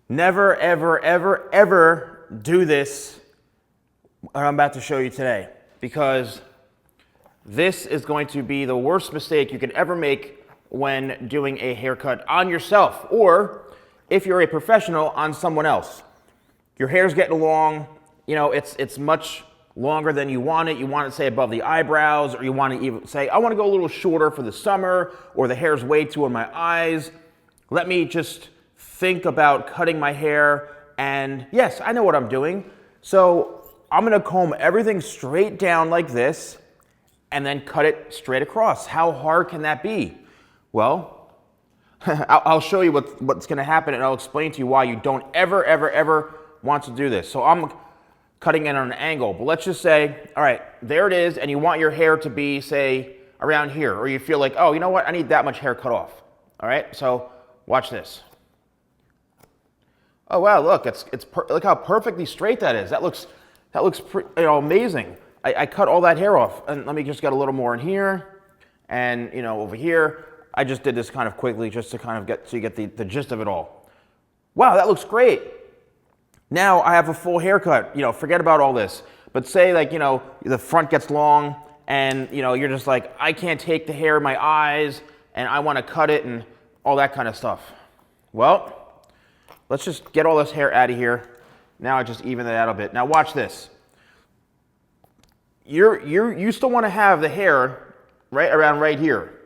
Never, ever, ever, ever do this what I'm about to show you today, because this is going to be the worst mistake you could ever make when doing a haircut on yourself, or if you're a professional, on someone else. Your hair's getting long, you know, it's much longer than you want it. You want it, say, above the eyebrows, or you want to even say, I want to go a little shorter for the summer, or the hair's way too in my eyes. Let me just think about cutting my hair, and yes, I know what I'm doing. So I'm gonna comb everything straight down like this, and then cut it straight across. How hard can that be? Well, I'll show you what's gonna happen, and I'll explain to you why you don't ever, ever, ever want to do this. So I'm cutting it on an angle, but let's just say, all right, there it is, and you want your hair to be, say, around here, or you feel like, oh, you know what, I need that much hair cut off. All right, so watch this. Oh wow, look, look how perfectly straight that is. That looks amazing. I cut all that hair off, and let me just get a little more in here, and over here. I just did this kind of quickly just to kind of get so you get the gist of it all. Wow, that looks great. Now I have a full haircut. Forget about all this. But say the front gets long, and you're just like, I can't take the hair in my eyes, and I want to cut it and all that kind of stuff. Well, let's just get all this hair out of here. Now I just even it out a bit. Now watch this. You still want to have the hair right around right here.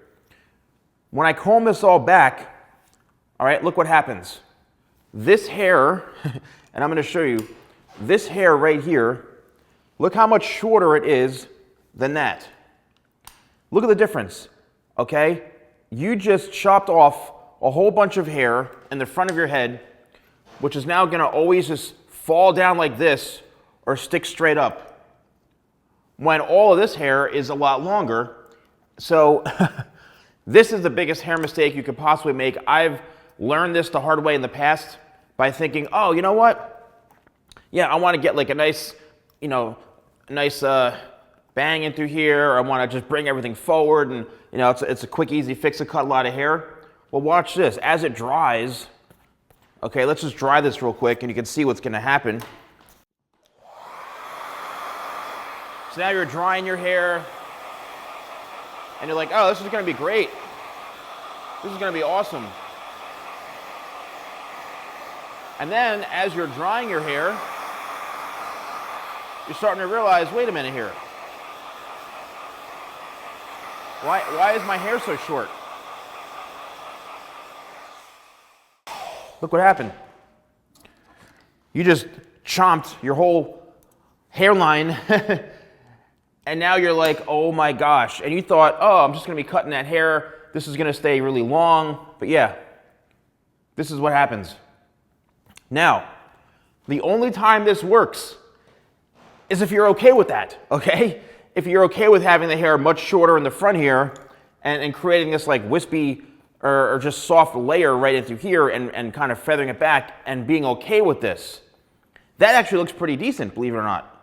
When I comb this all back, all right, look what happens. This hair, and I'm going to show you, this hair right here, look how much shorter it is than that. Look at the difference, okay? You just chopped off a whole bunch of hair in the front of your head, which is now going to always just fall down like this or stick straight up, when all of this hair is a lot longer. So this is the biggest hair mistake you could possibly make. I've learned this the hard way in the past by thinking, oh, you know what? Yeah, I want to get like a nice, bang in through here, or I want to just bring everything forward, and it's a quick, easy fix to cut a lot of hair. Well, watch this. As it dries, okay, let's just dry this real quick, and you can see what's going to happen. So now you're drying your hair, and you're like, oh, this is going to be great. This is going to be awesome. And then, as you're drying your hair, you're starting to realize, wait a minute here. Why is my hair so short? Look what happened. You just chomped your whole hairline, and now you're like, oh my gosh. And you thought, oh, I'm just going to be cutting that hair. This is going to stay really long. But yeah, this is what happens. Now, the only time this works is if you're okay with that, okay? If you're okay with having the hair much shorter in the front here and creating this like wispy or just soft layer right into here and kind of feathering it back and being okay with this. That actually looks pretty decent, believe it or not.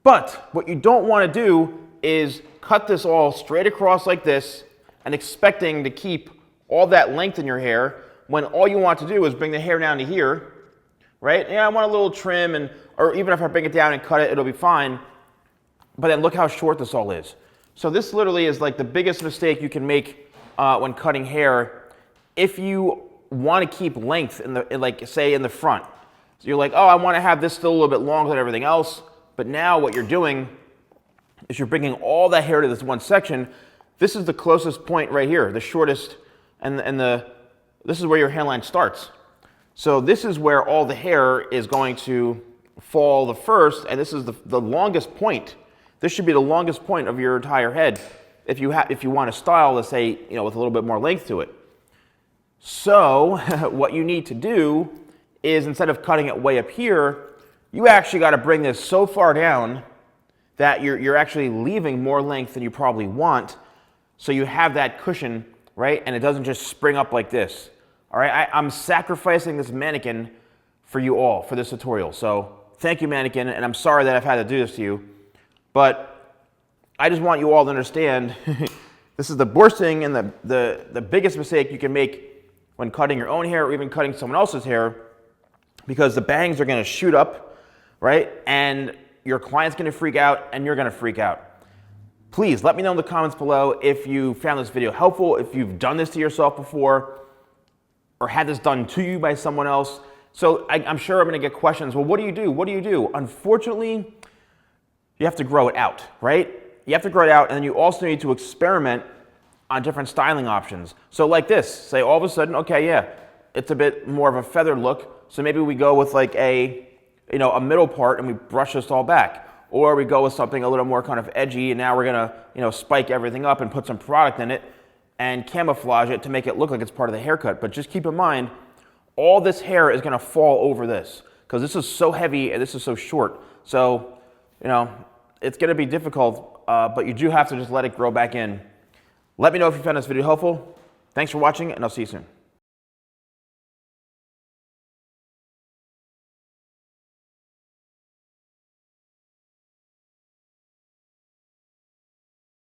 But what you don't want to do is cut this all straight across like this and expecting to keep all that length in your hair when all you want to do is bring the hair down to here, right? Yeah, I want a little trim, or even if I bring it down and cut it, it'll be fine. But then look how short this all is. So this literally is like the biggest mistake you can make when cutting hair if you want to keep length in the front. So you're like, oh, I want to have this still a little bit longer than everything else. But now what you're doing is you're bringing all that hair to this one section. This is the closest point right here, the shortest, this is where your hairline starts. So this is where all the hair is going to fall the first, and this is the longest point. This should be the longest point of your entire head if you want to style, let's say, with a little bit more length to it. So what you need to do is, instead of cutting it way up here, you actually got to bring this so far down that you're actually leaving more length than you probably want, so you have that cushion, right? And it doesn't just spring up like this. All right, I'm sacrificing this mannequin for you all for this tutorial. So thank you, mannequin, and I'm sorry that I've had to do this to you, but I just want you all to understand this is the worst thing and the biggest mistake you can make when cutting your own hair or even cutting someone else's hair, because the bangs are gonna shoot up, right? And your client's gonna freak out and you're gonna freak out. Please let me know in the comments below if you found this video helpful, if you've done this to yourself before, or had this done to you by someone else. So I'm sure I'm gonna get questions, well, what do you do? What do you do? Unfortunately, you have to grow it out, right? You have to grow it out, and then you also need to experiment on different styling options. So like this, say all of a sudden, okay, yeah, it's a bit more of a feathered look, so maybe we go with like a middle part and we brush this all back. Or we go with something a little more kind of edgy, and now we're gonna spike everything up and put some product in it and camouflage it to make it look like it's part of the haircut. But just keep in mind, all this hair is gonna fall over this because this is so heavy and this is so short. So, it's gonna be difficult, but you do have to just let it grow back in. Let me know if you found this video helpful. Thanks for watching, and I'll see you soon.